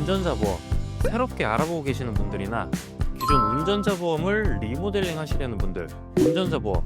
운전자 보험 새롭게 알아보고 계시는 분들이나 기존 운전자 보험을 리모델링 하시려는 분들, 운전자 보험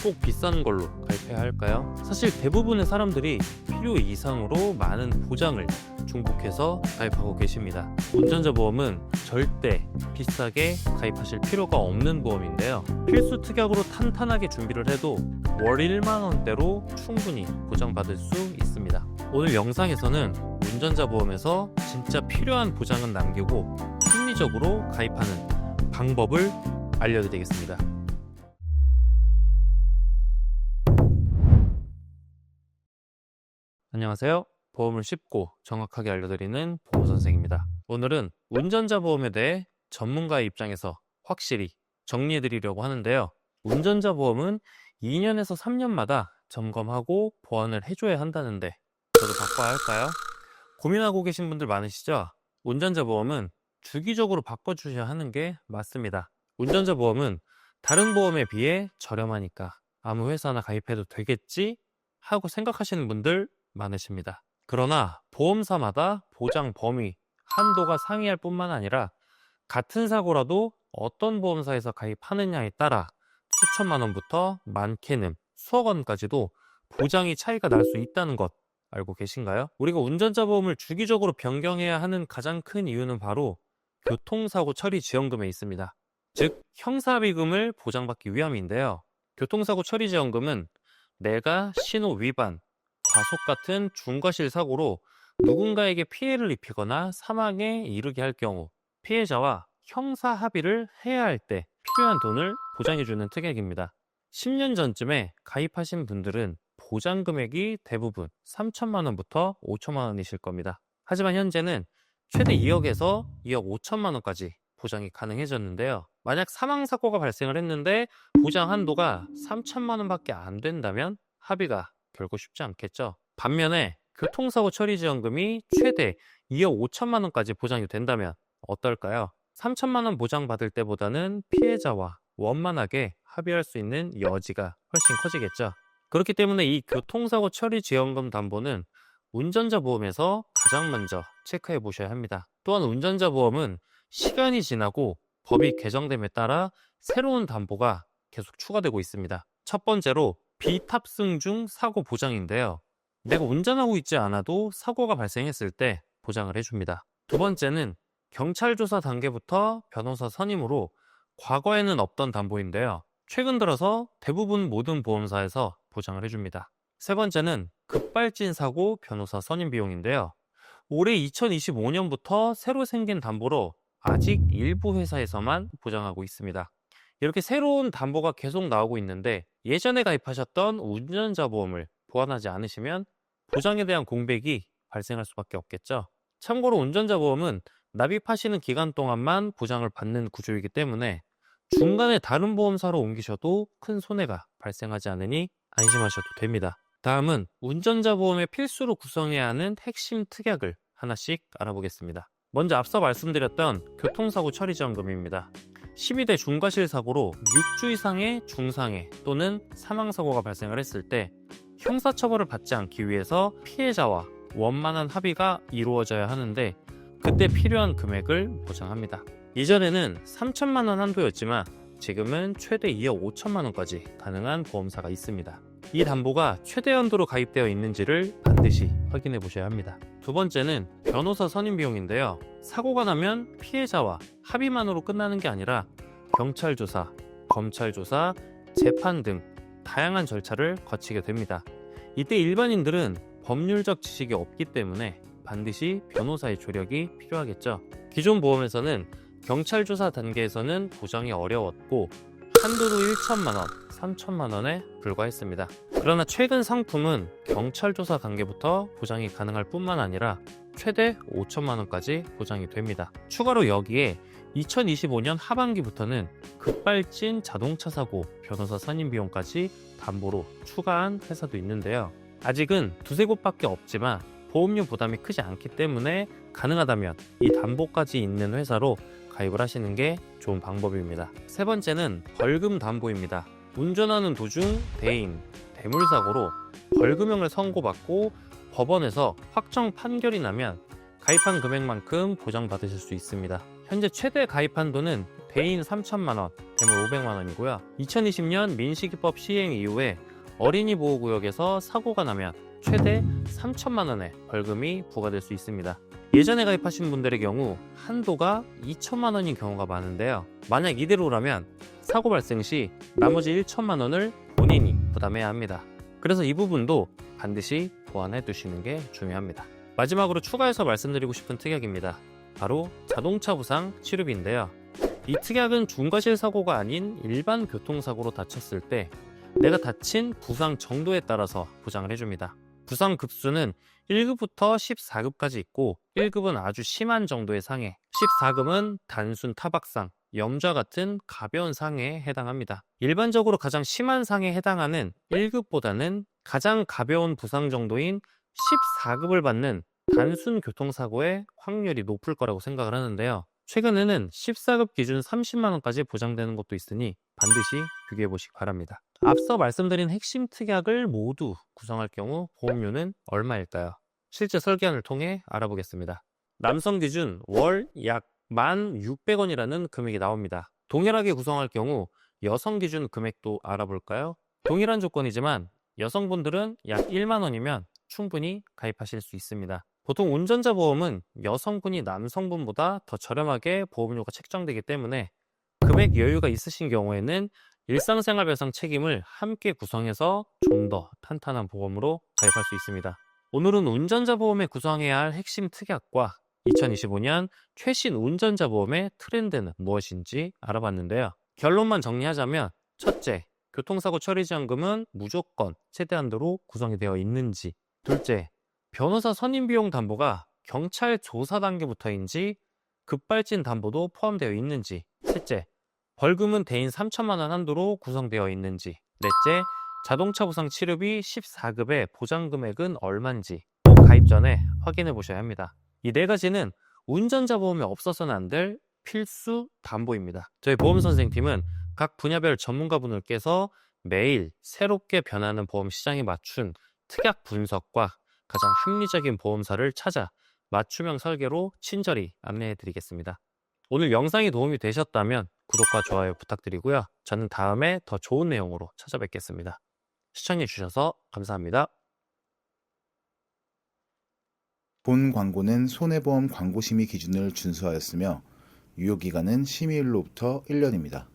꼭 비싼 걸로 가입해야 할까요? 사실 대부분의 사람들이 필요 이상으로 많은 보장을 중복해서 가입하고 계십니다. 운전자 보험은 절대 비싸게 가입하실 필요가 없는 보험인데요. 필수 특약으로 탄탄하게 준비를 해도 월 1만 원대로 충분히 보장받을 수 있습니다. 오늘 영상에서는 운전자 보험에서 진짜 필요한 보장은 남기고 합리적으로 가입하는 방법을 알려드리겠습니다. 안녕하세요. 보험을 쉽고 정확하게 알려드리는 보험선생입니다. 오늘은 운전자 보험에 대해 전문가의 입장에서 확실히 정리해드리려고 하는데요. 운전자 보험은 2년에서 3년마다 점검하고 보완을 해줘야 한다는데 저도 바꿔야 할까요? 고민하고 계신 분들 많으시죠? 운전자 보험은 주기적으로 바꿔주셔야 하는 게 맞습니다. 운전자 보험은 다른 보험에 비해 저렴하니까 아무 회사나 가입해도 되겠지 하고 생각하시는 분들 많으십니다. 그러나 보험사마다 보장 범위, 한도가 상이할 뿐만 아니라 같은 사고라도 어떤 보험사에서 가입하느냐에 따라 수천만 원부터 많게는 수억 원까지도 보장이 차이가 날 수 있다는 것 알고 계신가요? 우리가 운전자 보험을 주기적으로 변경해야 하는 가장 큰 이유는 바로 교통사고 처리 지원금에 있습니다. 즉 형사비금을 보장받기 위함인데요. 교통사고 처리 지원금은 내가 신호 위반, 과속 같은 중과실 사고로 누군가에게 피해를 입히거나 사망에 이르게 할 경우 피해자와 형사 합의를 해야 할 때 필요한 돈을 보장해주는 특약입니다. 10년 전쯤에 가입하신 분들은 보장 금액이 대부분 3천만 원부터 5천만 원이실 겁니다. 하지만 현재는 최대 2억에서 2억 5천만 원까지 보장이 가능해졌는데요. 만약 사망사고가 발생을 했는데 보장 한도가 3천만 원밖에 안 된다면 합의가 결코 쉽지 않겠죠. 반면에 교통사고 처리 지원금이 최대 2억 5천만 원까지 보장이 된다면 어떨까요? 3천만 원 보장받을 때보다는 피해자와 원만하게 합의할 수 있는 여지가 훨씬 커지겠죠. 그렇기 때문에 이 교통사고 처리 지원금 담보는 운전자 보험에서 가장 먼저 체크해 보셔야 합니다. 또한 운전자 보험은 시간이 지나고 법이 개정됨에 따라 새로운 담보가 계속 추가되고 있습니다. 첫 번째로 비탑승 중 사고 보장인데요. 내가 운전하고 있지 않아도 사고가 발생했을 때 보장을 해줍니다. 두 번째는 경찰 조사 단계부터 변호사 선임으로 과거에는 없던 담보인데요. 최근 들어서 대부분 모든 보험사에서 보장을 해줍니다. 세 번째는 급발진 사고 변호사 선임 비용인데요. 올해 2025년부터 새로 생긴 담보로 아직 일부 회사에서만 보장하고 있습니다. 이렇게 새로운 담보가 계속 나오고 있는데 예전에 가입하셨던 운전자 보험을 보완하지 않으시면 보장에 대한 공백이 발생할 수밖에 없겠죠. 참고로 운전자 보험은 납입하시는 기간 동안만 보장을 받는 구조이기 때문에 중간에 다른 보험사로 옮기셔도 큰 손해가 발생하지 않으니 안심하셔도 됩니다. 다음은 운전자 보험의 필수로 구성해야 하는 핵심 특약을 하나씩 알아보겠습니다. 먼저 앞서 말씀드렸던 교통사고 처리 지원금입니다. 12대 중과실 사고로 6주 이상의 중상해 또는 사망사고가 발생을 했을 때 형사처벌을 받지 않기 위해서 피해자와 원만한 합의가 이루어져야 하는데 그때 필요한 금액을 보장합니다. 이전에는 3천만 원 한도였지만 지금은 최대 2억 5천만 원까지 가능한 보험사가 있습니다. 이 담보가 최대 한도로 가입되어 있는지를 반드시 확인해 보셔야 합니다. 두 번째는 변호사 선임 비용인데요. 사고가 나면 피해자와 합의만으로 끝나는 게 아니라 경찰 조사, 검찰 조사, 재판 등 다양한 절차를 거치게 됩니다. 이때 일반인들은 법률적 지식이 없기 때문에 반드시 변호사의 조력이 필요하겠죠. 기존 보험에서는 경찰 조사 단계에서는 보장이 어려웠고 한도도 1천만 원, 3천만 원에 불과했습니다. 그러나 최근 상품은 경찰 조사 단계부터 보장이 가능할 뿐만 아니라 최대 5천만 원까지 보장이 됩니다. 추가로 여기에 2025년 하반기부터는 급발진 자동차 사고 변호사 선임 비용까지 담보로 추가한 회사도 있는데요. 아직은 두세 곳밖에 없지만 보험료 부담이 크지 않기 때문에 가능하다면 이 담보까지 있는 회사로 가입을 하시는 게 좋은 방법입니다. 세 번째는 벌금 담보입니다. 운전하는 도중 대인, 대물사고로 벌금형을 선고받고 법원에서 확정 판결이 나면 가입한 금액만큼 보장받으실 수 있습니다. 현재 최대 가입 한도는 대인 3천만 원, 대물 500만 원이고요. 2020년 민식이법 시행 이후에 어린이 보호구역에서 사고가 나면 최대 3천만 원의 벌금이 부과될 수 있습니다. 예전에 가입하신 분들의 경우 한도가 2천만 원인 경우가 많은데요. 만약 이대로라면 사고 발생 시 나머지 1천만 원을 본인이 부담해야 합니다. 그래서 이 부분도 반드시 보완해 두시는 게 중요합니다. 마지막으로 추가해서 말씀드리고 싶은 특약입니다. 바로 자동차 부상 치료비인데요. 이 특약은 중과실 사고가 아닌 일반 교통사고로 다쳤을 때 내가 다친 부상 정도에 따라서 보장을 해줍니다. 부상 급수는 1급부터 14급까지 있고 1급은 아주 심한 정도의 상해, 14급은 단순 타박상, 염좌 같은 가벼운 상해에 해당합니다. 일반적으로 가장 심한 상해에 해당하는 1급보다는 가장 가벼운 부상 정도인 14급을 받는 단순 교통사고의 확률이 높을 거라고 생각을 하는데요. 최근에는 14급 기준 30만 원까지 보장되는 것도 있으니 반드시 비교해 보시기 바랍니다. 앞서 말씀드린 핵심 특약을 모두 구성할 경우 보험료는 얼마일까요? 실제 설계안을 통해 알아보겠습니다. 남성 기준 월 약 1,600원이라는 금액이 나옵니다. 동일하게 구성할 경우 여성 기준 금액도 알아볼까요? 동일한 조건이지만 여성분들은 약 1만 원이면 충분히 가입하실 수 있습니다. 보통 운전자 보험은 여성분이 남성분보다 더 저렴하게 보험료가 책정되기 때문에 금액 여유가 있으신 경우에는 일상생활 배상 책임을 함께 구성해서 좀 더 탄탄한 보험으로 가입할 수 있습니다. 오늘은 운전자 보험에 구성해야 할 핵심 특약과 2025년 최신 운전자 보험의 트렌드는 무엇인지 알아봤는데요. 결론만 정리하자면 첫째, 교통사고 처리 지원금은 무조건 최대 한도로 구성이 되어 있는지, 둘째, 변호사 선임 비용 담보가 경찰 조사 단계부터인지 급발진 담보도 포함되어 있는지, 셋째, 벌금은 대인 3천만 원 한도로 구성되어 있는지, 넷째, 자동차 부상 치료비 14급의 보장 금액은 얼마인지 꼭 가입 전에 확인해 보셔야 합니다. 이 네 가지는 운전자 보험에 없어서는 안 될 필수 담보입니다. 저희 보험선생팀은 각 분야별 전문가분들께서 매일 새롭게 변하는 보험 시장에 맞춘 특약 분석과 가장 합리적인 보험사를 찾아 맞춤형 설계로 친절히 안내해 드리겠습니다. 오늘 영상이 도움이 되셨다면 구독과 좋아요 부탁드리고요. 저는 다음에 더 좋은 내용으로 찾아뵙겠습니다. 시청해 주셔서 감사합니다. 본 광고는 손해보험 광고심의 기준을 준수하였으며 유효기간은 심의일로부터 1년입니다.